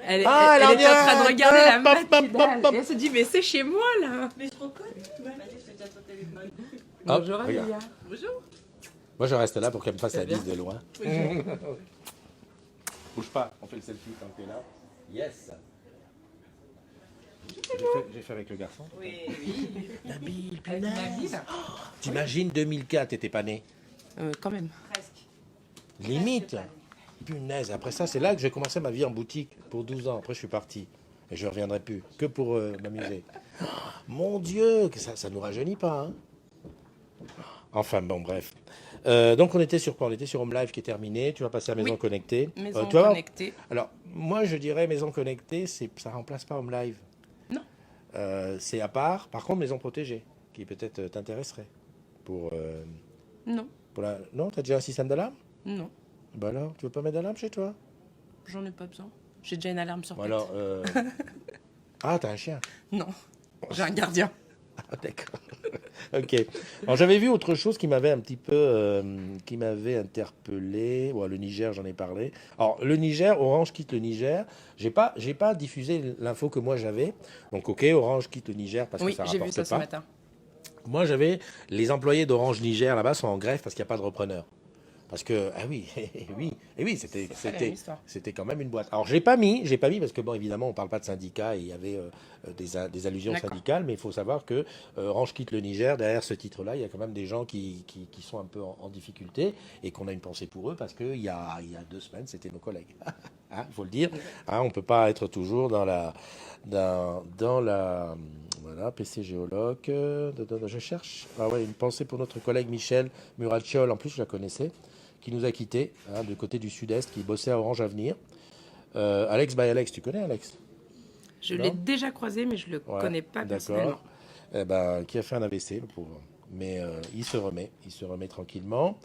Elle, Ah, elle alors, était en train de viens. regarder la Hop, hop, hop, matinale. hop. Et elle se dit, mais c'est chez moi là. Mais je reconnais. Hop, Bonjour regarde. Amélia. Bonjour. Moi, je reste là pour qu'elle me fasse la Très bien. bise de loin. Bouge pas, on fait le selfie quand t'es là. Yes. J'ai fait avec le garçon. Oui. Nabil, Nabil. T'imagines 2004, t'étais pas né. Quand même. Limite. Punaise. Après ça, c'est là que j'ai commencé ma vie en boutique pour 12 ans. Après, je suis parti. Et je ne reviendrai plus. Que pour m'amuser. Mon Dieu, que ça nous rajeunit pas. Hein. Enfin, bon, bref. Donc, on était sur quoi? On était sur Home Live qui est terminé. Tu vas passer à Maison Oui. Connectée. Maison tu vas voir. Connectée. Alors, moi, je dirais Maison Connectée, ça ne remplace pas Home Live. Non. C'est à part. Par contre, Maison Protégée, qui peut-être t'intéresserait. Non. Non, tu as déjà un système d'alarme? Non. Bah alors, tu veux pas mettre d'alarme chez toi? J'en ai pas besoin. J'ai déjà une alarme sur Bon, tête. alors, Ah, t'as un chien? Non. J'ai un gardien. Ah, d'accord. Ok. Alors, j'avais vu autre chose qui m'avait un petit peu... qui m'avait interpellé. Bon, le Niger, j'en ai parlé. Alors, le Niger, Orange quitte le Niger. J'ai pas diffusé l'info que moi j'avais. Donc, ok, Orange quitte le Niger parce que ça Oui, j'ai rapporte vu ça ce pas. matin. Moi, j'avais... Les employés d'Orange Niger, là-bas, sont en grève parce qu'il n'y a pas de repreneur. Parce que, ah oui, oui, c'était quand même une boîte. Alors, j'ai pas mis parce que, bon, évidemment, on parle pas de syndicats et il y avait des allusions syndicales, mais il faut savoir que Orange quitte le Niger. Derrière ce titre-là, il y a quand même des gens qui sont un peu en difficulté et qu'on a une pensée pour eux parce qu'il y a 2 semaines, c'était nos collègues. Il faut le dire. Hein, on ne peut pas être toujours dans la voilà, PC géologue. Je cherche. Ah ouais, une pensée pour notre collègue Michel Muracciol. En plus, je la connaissais, qui nous a quittés du côté du Sud-Est, qui bossait à Orange Avenir. Alex by Alex, tu connais Alex? Je l'ai déjà croisé, mais je ne le connais pas personnellement. Qui a fait un AVC, le pauvre. Mais il se remet tranquillement.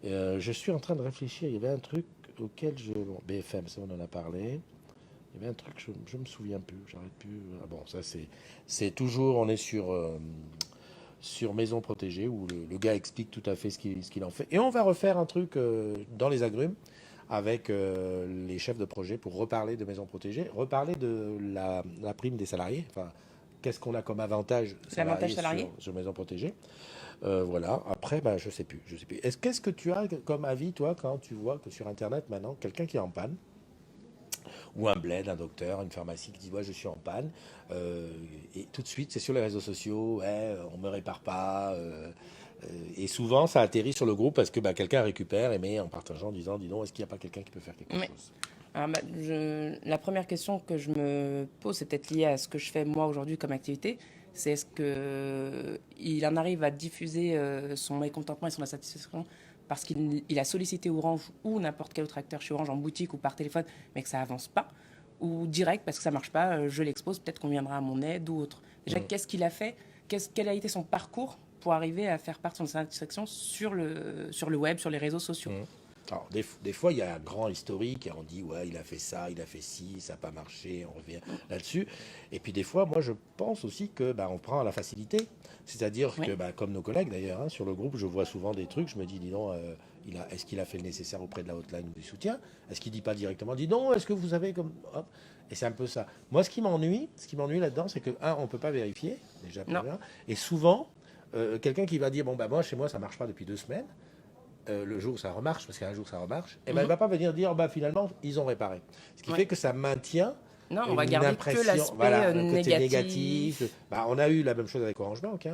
Je suis en train de réfléchir. Il y avait un truc auquel BFM, ça on en a parlé. Il y avait un truc, je me souviens plus, j'arrête plus. Ah bon, ça c'est toujours, on est sur Maison Protégée où le gars explique tout à fait ce qu'il en fait. Et on va refaire un truc dans les agrumes avec les chefs de projet pour reparler de Maison Protégée, reparler de la prime des salariés. Enfin, qu'est-ce qu'on a comme avantage salarié sur Maison Protégée. Voilà. Après, je sais plus. Qu'est-ce que tu as comme avis, toi, quand tu vois que sur Internet, maintenant, quelqu'un qui est en panne, ou un bled, un docteur, une pharmacie qui dit ouais, je suis en panne, et tout de suite c'est sur les réseaux sociaux, on me répare pas, et souvent ça atterrit sur le groupe parce que quelqu'un récupère et met en partageant en disant dis donc, est-ce qu'il n'y a pas quelqu'un qui peut faire quelque chose? Alors, la première question que je me pose, c'est peut-être lié à ce que je fais moi aujourd'hui comme activité, c'est est-ce qu'il en arrive à diffuser son mécontentement et son insatisfaction parce qu'il a sollicité Orange ou n'importe quel autre acteur chez Orange en boutique ou par téléphone, mais que ça avance pas, ou direct parce que ça marche pas, je l'expose, peut-être qu'on viendra à mon aide ou autre. Déjà, qu'est-ce qu'il a fait, quel a été son parcours pour arriver à faire part de son satisfaction sur le web, sur les réseaux sociaux. Alors, des fois, il y a un grand historique et on dit ouais, il a fait ça, il a fait ci, ça n'a pas marché, on revient là-dessus. Et puis des fois, moi, je pense aussi que on prend à la facilité. C'est-à-dire que, comme nos collègues d'ailleurs, sur le groupe, je vois souvent des trucs, je me dis, dis donc, est-ce qu'il a fait le nécessaire auprès de la hotline ou du soutien? Est-ce qu'il ne dit pas directement, dis donc, est-ce que vous avez comme... Hop. Et c'est un peu ça. Moi, ce qui m'ennuie là-dedans, c'est que, on ne peut pas vérifier, déjà, et souvent, quelqu'un qui va dire, moi, chez moi, ça ne marche pas depuis 2 semaines, le jour où ça remarche, parce qu'un jour ça remarche, et ben, elle ne va pas venir dire finalement ils ont réparé. Ce qui fait que ça maintient non, on va garder que l'aspect négatif. On a eu la même chose avec Orange Bank.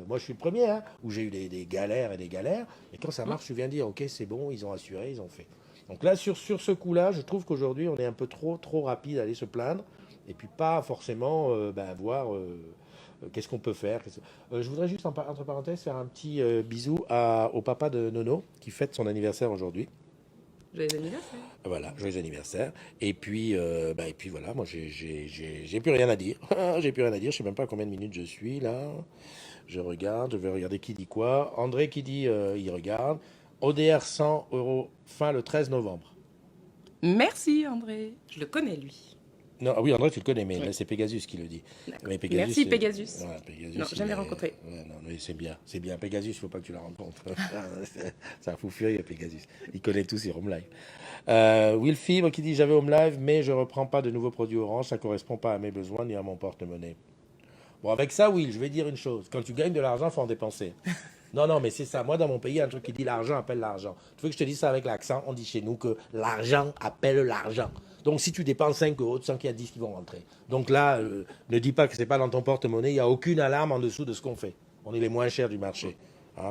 Moi, je suis le premier où j'ai eu des galères et des galères. Et quand ça marche, je viens dire, ok, c'est bon, ils ont assuré, ils ont fait. Donc là, sur ce coup-là, je trouve qu'aujourd'hui, on est un peu trop rapide à aller se plaindre. Et puis pas forcément voir qu'est-ce qu'on peut faire. Je voudrais juste, entre parenthèses, faire un petit bisou au papa de Nono, qui fête son anniversaire aujourd'hui. Joyeux anniversaire. Voilà, joyeux anniversaire. Et puis voilà, moi j'ai plus rien à dire. J'ai plus rien à dire. Je sais même pas à combien de minutes je suis là. Je vais regarder qui dit quoi. André qui dit il regarde. ODR 100 € fin le 13 novembre. Merci André. Je le connais lui. Non, oui, André, tu le connais, mais là, c'est Pegasus qui le dit. Mais Pegasus, merci Pegasus. Voilà, Pegasus. Non, jamais rencontré. Non, mais c'est bien. C'est bien. Pegasus, il ne faut pas que tu la rencontres. C'est un fou furieux, Pegasus. Il connaît tous ses Home Live. Will Fibre qui dit j'avais Home Live, mais je ne reprends pas de nouveaux produits Orange. Ça ne correspond pas à mes besoins ni à mon porte-monnaie. Bon, avec ça, Will, je vais dire une chose. Quand tu gagnes de l'argent, il faut en dépenser. Non, mais c'est ça. Moi, dans mon pays, il y a un truc qui dit l'argent appelle l'argent. Tu veux que je te dise ça avec l'accent? On dit chez nous que l'argent appelle l'argent. Donc, si tu dépenses 5 €, tu sens qu'il y a 10 qui vont rentrer. Donc là, ne dis pas que ce n'est pas dans ton porte-monnaie. Il n'y a aucune alarme en dessous de ce qu'on fait. On est les moins chers du marché.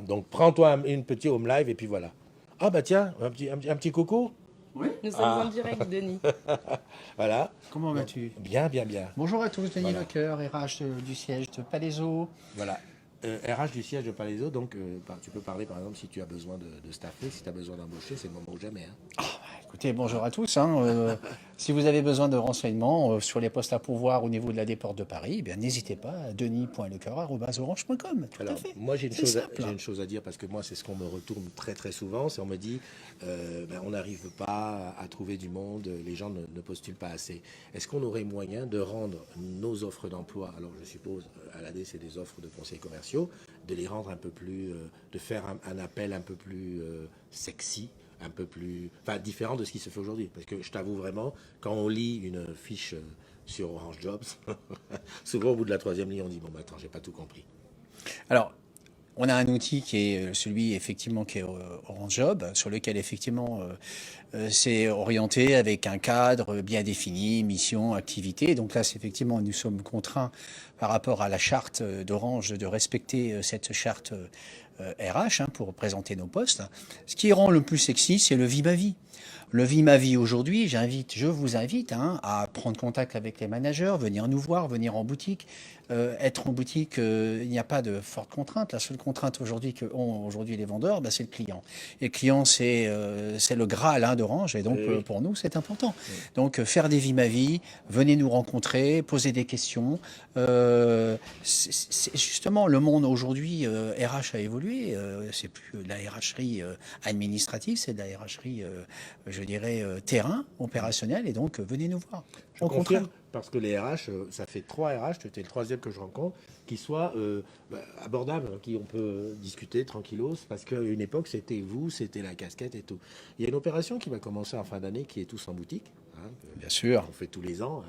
Donc, prends-toi une petite Home Live et puis voilà. Ah bah tiens, un petit coucou. Oui. Nous sommes en direct, Denis. Voilà. Comment vas-tu? Bien. Bonjour à tous, Denis Lecoeur, RH du siège de Palaiso. Voilà. RH du siège de Palaiso, donc tu peux parler par exemple si tu as besoin de staffer, si tu as besoin d'embaucher, c'est le moment ou jamais. Écoutez, bonjour à tous. Si vous avez besoin de renseignements sur les postes à pourvoir au niveau de la Déporte de Paris, n'hésitez pas à denis.lecoeur@orange.com. Alors, moi j'ai une chose à dire parce que moi c'est ce qu'on me retourne très très souvent, c'est on me dit on n'arrive pas à trouver du monde, les gens ne postulent pas assez. Est-ce qu'on aurait moyen de rendre nos offres d'emploi, alors je suppose à l'AD c'est des offres de conseils commerciaux, de les rendre un peu plus, de faire un appel un peu plus sexy, un peu plus, différent de ce qui se fait aujourd'hui. Parce que je t'avoue vraiment, quand on lit une fiche sur Orange Jobs, souvent au bout de la 3e ligne, on dit attends, j'ai pas tout compris. Alors, on a un outil qui est celui effectivement qui est Orange Job, sur lequel effectivement c'est orienté avec un cadre bien défini, mission, activité. Donc là, c'est effectivement, nous sommes contraints par rapport à la charte d'Orange de respecter cette charte RH pour présenter nos postes. Ce qui rend le plus sexy, c'est le vie ma vie. Le vie ma vie aujourd'hui, je vous invite à prendre contact avec les managers, venir nous voir, venir en boutique. Être en boutique, il n'y a pas de forte contrainte. La seule contrainte aujourd'hui qu'ont aujourd'hui les vendeurs, c'est le client. Et le client, c'est le Graal d'Orange. Et donc, pour nous, c'est important. Oui. Donc, faire des vies ma vie, venez nous rencontrer, poser des questions. C'est justement, le monde aujourd'hui, RH a évolué. C'est plus de la RHerie administrative, c'est de la RHerie, je dirais, terrain, opérationnel. Et donc, venez nous voir. Je confirme. Parce que les RH, ça fait 3 RH, tu étais le 3e que je rencontre, qui soient abordables, qui on peut discuter tranquillos, parce qu'à une époque, c'était vous, c'était la casquette et tout. Il y a une opération qui va commencer en fin d'année, qui est tous en boutique. Bien sûr. On fait tous les ans.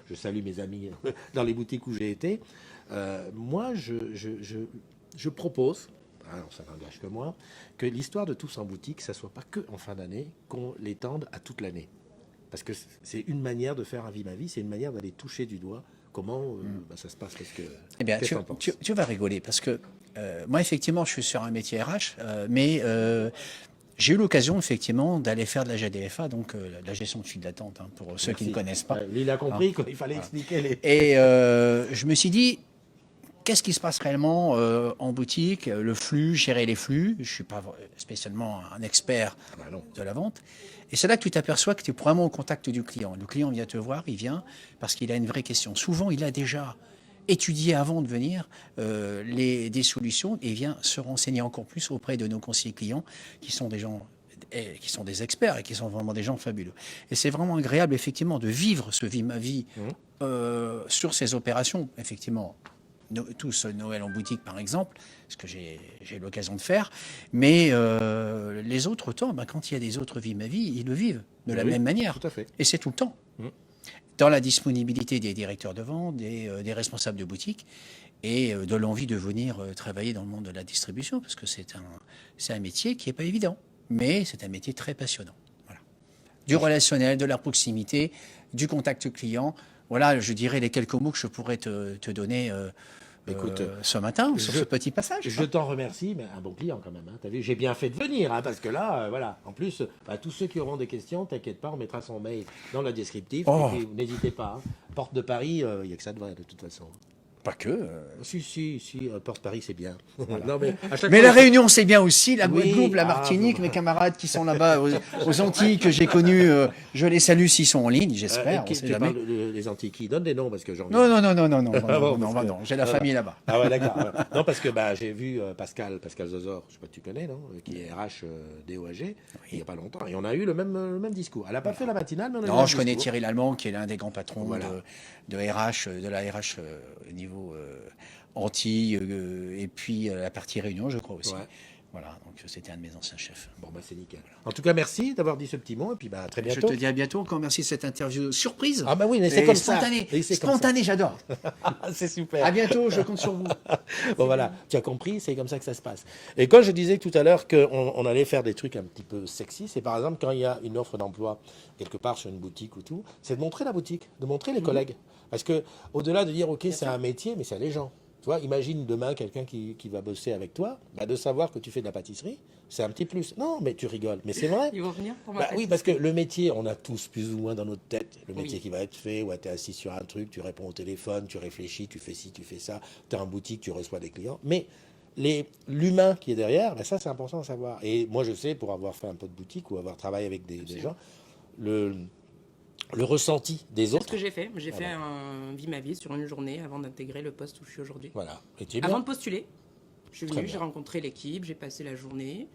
Je salue mes amis dans les boutiques où j'ai été. Moi, je propose, alors ça n'engage que moi, que l'histoire de tous en boutique, ça ne soit pas que en fin d'année, qu'on l'étende à toute l'année. Parce que c'est une manière de faire un vie ma vie, c'est une manière d'aller toucher du doigt comment ça se passe. Tu vas rigoler parce que moi, effectivement, je suis sur un métier RH, mais j'ai eu l'occasion, effectivement, d'aller faire de la GDFA, donc la gestion de file d'attente, pour ceux qui ne connaissent pas. Il a compris qu'il fallait expliquer les... Et je me suis dit, qu'est-ce qui se passe réellement en boutique, le flux, gérer les flux. Je ne suis pas spécialement un expert de la vente. Et c'est là que tu t'aperçois que tu es vraiment au contact du client. Le client vient te voir, il vient parce qu'il a une vraie question. Souvent, il a déjà étudié avant de venir des solutions et vient se renseigner encore plus auprès de nos conseillers clients qui sont des gens qui sont des experts et qui sont vraiment des gens fabuleux. Et c'est vraiment agréable, effectivement, de vivre ce vie ma vie sur ces opérations, effectivement. Tous Noël en boutique, par exemple, ce que j'ai l'occasion de faire. Mais les autres temps, quand il y a des autres vies ma vie, ils le vivent de la même manière. Tout à fait. Et c'est tout le temps. dans la disponibilité des directeurs de vente, des responsables de boutique, et de l'envie de venir travailler dans le monde de la distribution, parce que c'est un métier qui n'est pas évident, mais c'est un métier très passionnant. Voilà. Du relationnel, de la proximité, du contact client. Voilà, je dirais les quelques mots que je pourrais te donner Écoute, ce matin, sur ce petit passage. Je t'en remercie, mais un bon client quand même. Hein. T'as vu, j'ai bien fait de venir, hein, parce que là, voilà. En plus, tous ceux qui auront des questions, t'inquiète pas, on mettra son mail dans le descriptif. Oh. Et puis, n'hésitez pas. Hein. Porte de Paris, il n'y a que ça de vrai, de toute façon. Pas que. Si, Porte Paris, c'est bien. Voilà. Non, mais la Réunion, c'est bien aussi. La Oui, Guadeloupe, la Martinique, mes camarades qui sont là-bas aux Antilles, que j'ai connus, je les salue s'ils sont en ligne, j'espère. tu parles des Antilles qui donnent des noms, parce que j'en Non, j'ai la voilà. famille là-bas. Ah ouais, d'accord. Ouais. Non, parce que j'ai vu Pascal Zozor, je sais pas si tu connais, non, qui est RH DOAG, il n'y a pas longtemps, et on a eu le même discours. Elle n'a pas fait la matinale, mais on a eu le même je connais discours. Thierry Lallemand, qui est l'un des grands patrons Voilà. de RH, de la RH au niveau Antilles, et puis la partie Réunion, je crois aussi. Ouais. Voilà, donc c'était un de mes anciens chefs. Bon, c'est nickel. En tout cas, merci d'avoir dit ce petit mot, et puis à très bientôt. Je te dis à bientôt, encore merci de cette interview surprise. Ah oui, mais c'est comme spontané. ça. Spontané, j'adore. C'est super. À bientôt, je compte sur vous. Bon voilà, tu as compris, c'est comme ça que ça se passe. Et quand je disais tout à l'heure qu'on allait faire des trucs un petit peu sexy, c'est par exemple quand il y a une offre d'emploi quelque part sur une boutique ou tout, c'est de montrer la boutique, de montrer les collègues. Parce que au-delà de dire, ok, c'est un métier, mais c'est les gens. Tu vois, imagine demain quelqu'un qui va bosser avec toi, de savoir que tu fais de la pâtisserie, c'est un petit plus. Non, mais tu rigoles, mais c'est vrai. Ils vont venir pour ma Oui, parce que le métier, on a tous plus ou moins dans notre tête le métier qui va être fait, où tu es assis sur un truc, tu réponds au téléphone, tu réfléchis, tu fais ci, tu fais ça, tu es en boutique, tu reçois des clients. Mais l'humain qui est derrière, ça c'est important à savoir. Et moi je sais, pour avoir fait un peu de boutique ou avoir travaillé avec des gens, le ressenti des autres. C'est ce que j'ai fait. J'ai fait un vie ma vie sur une journée avant d'intégrer le poste où je suis aujourd'hui. Voilà. Avant de postuler, je suis venu, j'ai rencontré l'équipe, j'ai passé la journée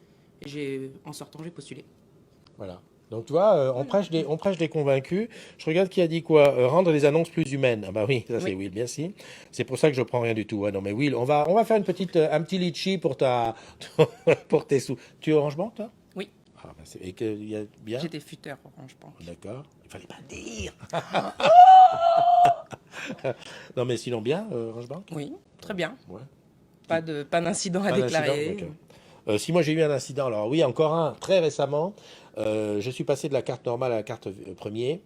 et en sortant, j'ai postulé. Voilà. Donc tu vois, on prêche des convaincus. Je regarde qui a dit quoi, rendre les annonces plus humaines. Ah bah oui, ça c'est Will, bien si. C'est pour ça que je prends rien du tout. Ouais, non mais Will, on va faire un petit litchi pour pour tes sous. Tu es Orange Bank toi? Oui. Ah, bah et que y a bien. J'étais futeur Orange Bank. D'accord. Il fallait pas le dire. Non mais sinon bien Orange Bank. Oui, très bien. Ouais. Pas d'incident à déclarer. Si moi j'ai eu un incident, alors oui, encore un très récemment. Je suis passé de la carte normale à la carte premier.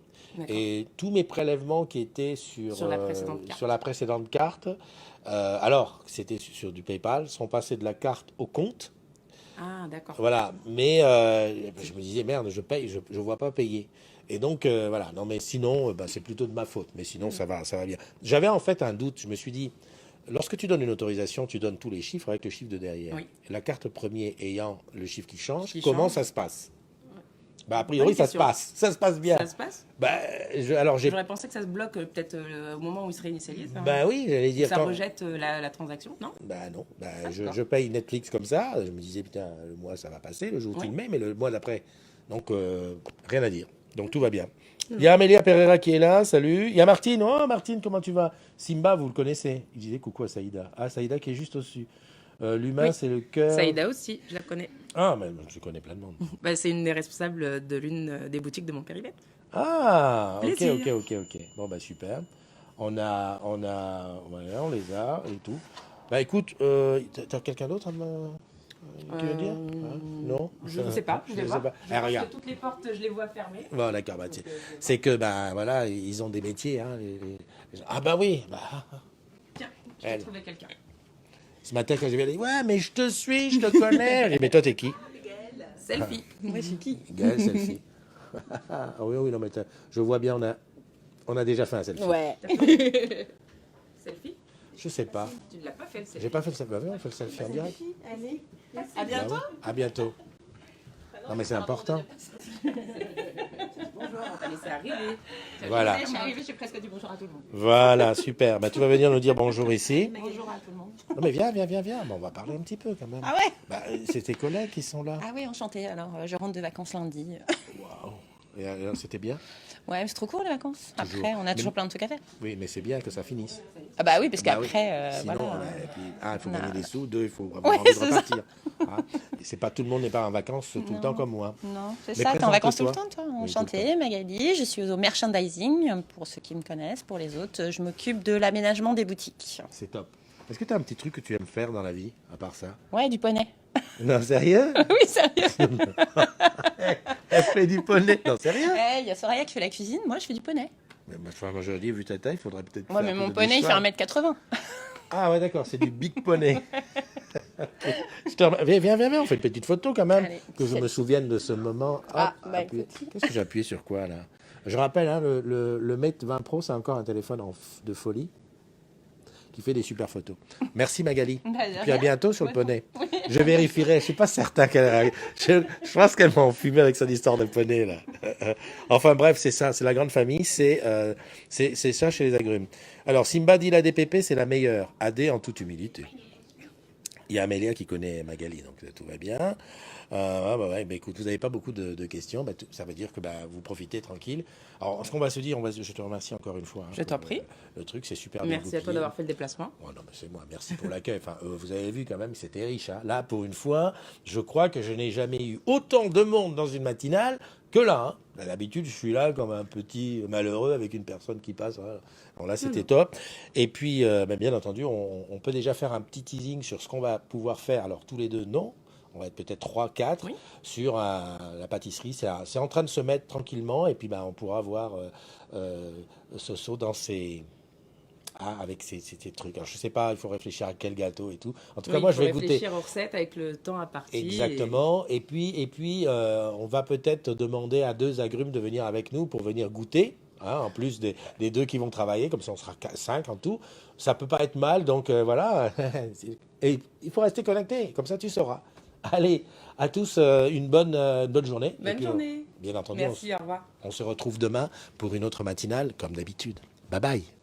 Et tous mes prélèvements qui étaient sur la précédente carte, alors c'était sur du PayPal, sont passés de la carte au compte. Ah, d'accord. Voilà, mais je me disais merde, je paye, je vois pas payer. Et donc voilà, non mais sinon c'est plutôt de ma faute, mais sinon ça va bien. J'avais en fait un doute, je me suis dit, lorsque tu donnes une autorisation, tu donnes tous les chiffres avec le chiffre de derrière. Oui. La carte premier ayant le chiffre qui change, comment ça se passe? A priori, ça se passe. Ça se passe bien. Ça se passe? J'aurais pensé que ça se bloque peut-être au moment où il se réinitialise. Oui, j'allais dire. Ça rejette la transaction, non? Non. Je paye Netflix comme ça. Je me disais, putain, le mois, ça va passer, le jour où tu le mets, mais le mois d'après. Donc, rien à dire. Donc, tout va bien. Il y a Amélia Pereira qui est là, salut. Il y a Martine. Oh, Martine, comment tu vas? Simba, vous le connaissez. Il disait coucou à Saïda. Ah, Saïda qui est juste au-dessus. L'humain, c'est le cœur. Saïda aussi, je la connais. Ah, mais je connais plein de monde. C'est une des responsables de l'une des boutiques de mon périmètre. Ah, plaisir. ok. Bon, super. On les a et tout. Écoute, t'as quelqu'un d'autre à me... Tu veux dire non? Je ne sais pas, je vais voir. Regarde. Toutes les portes, je les vois fermées. Bon, d'accord. C'est que, voilà, ils ont des métiers. Hein, Ah, oui. Tiens, je vais trouver quelqu'un. Ce matin, quand j'ai dit, ouais, mais je te suis, je te connais. J'ai dit, mais toi, t'es qui? Selfie. Moi, c'est qui? Gaël, selfie. Oui, non, mais je vois bien, on a déjà fait un selfie. Ouais. Selfie? Je sais pas. Tu ne l'as pas fait le selfie? J'ai pas fait le selfie. On fait le selfie en direct. Allez, à bientôt. À bientôt. Non, mais c'est important. Bonjour. Allez, c'est arrivé. Voilà. Je suis arrivée, j'ai presque dit bonjour à tout le monde. Voilà, super. Tu vas venir nous dire bonjour ici. Bonjour à tout le monde. Non, mais viens. Bon, on va parler un petit peu quand même. Ah ouais? C'est tes collègues qui sont là. Ah oui, enchantée. Alors, je rentre de vacances lundi. Waouh. Et alors, c'était bien? Ouais, mais c'est trop court les vacances. Toujours. Après, on a toujours Mais- plein de trucs à faire. Oui, mais c'est bien que ça finisse. Ah bah oui, parce Bah oui. qu'après, Sinon, voilà. et puis, il faut Non. gagner des sous. 2, il faut avoir Ouais, envie de c'est ça. repartir. Hein. Et c'est pas tout le monde n'est pas en vacances tout le temps comme moi. Non, c'est Mais ça, t'es en vacances tout le présente-toi. temps, toi. Oui, Enchantée, Magali, je suis au merchandising, pour ceux qui me connaissent, pour les autres, je m'occupe de l'aménagement des boutiques. C'est top. Est-ce que tu as un petit truc que tu aimes faire dans la vie, à part ça? Ouais, du poney. Non, sérieux? Oui, sérieux. Elle fait du poney. Non, sérieux? Il y a Soraya qui fait la cuisine, moi je fais du poney. Mais moi, je dis, vu ta taille, il faudrait peut-être. Ouais, faire mais un peu mon de poney, il fait cheval. 1m80. Ah ouais, d'accord, c'est du big poney. Viens, on fait une petite photo quand même, Allez, que je me souvienne de ce moment. Ah, Hop, bah, appuie. écoute. Qu'est-ce que j'ai appuyé sur quoi là? Je rappelle, hein, le Mate 20 Pro, c'est encore un téléphone de folie qui fait des super photos. Merci Magali. Bah, de Puis à rien. bientôt sur le poney. Oui. Je vérifierai, je suis pas certain qu'elle... Je pense qu'elle m'a enfumé avec son histoire de poney là. Enfin bref, c'est ça, c'est la grande famille, c'est ça chez les agrumes. Alors Simba dit la DPP, c'est la meilleure. AD en toute humilité. Il y a Amélia qui connaît Magali, donc tout va bien. Écoute, vous n'avez pas beaucoup de questions, ça veut dire que vous profitez tranquille. Alors, ce qu'on va se dire, je te remercie encore une fois. Hein, Je t'en prie. Le truc, c'est super bien Merci à toi goupillé. d'avoir fait le déplacement. Oh non, mais c'est moi. Merci pour l'accueil. Enfin, vous avez vu quand même, c'était riche. Hein. Là, pour une fois, je crois que je n'ai jamais eu autant de monde dans une matinale que là. Hein. D'habitude, je suis là comme un petit malheureux avec une personne qui passe. Voilà. Bon, là, c'était top. Et puis, bien entendu, on peut déjà faire un petit teasing sur ce qu'on va pouvoir faire. Alors, tous les deux, non. On va être peut-être 3, 4 sur la pâtisserie. C'est en train de se mettre tranquillement. Et puis, on pourra voir Soso dans ses... avec ces trucs. Alors, je sais pas, il faut réfléchir à quel gâteau et tout. En tout cas, moi, je vais goûter. Réfléchir aux recettes avec le temps à partir. Exactement. Et puis on va peut-être demander à 2 agrumes de venir avec nous pour venir goûter. Hein, en plus des 2 qui vont travailler, comme ça on sera 5 en tout. Ça peut pas être mal, donc voilà. Et il faut rester connecté, comme ça tu sauras. Allez, à tous une bonne journée. Bonne journée. Bien entendu, Merci, au revoir. on se retrouve demain pour une autre matinale, comme d'habitude. Bye bye.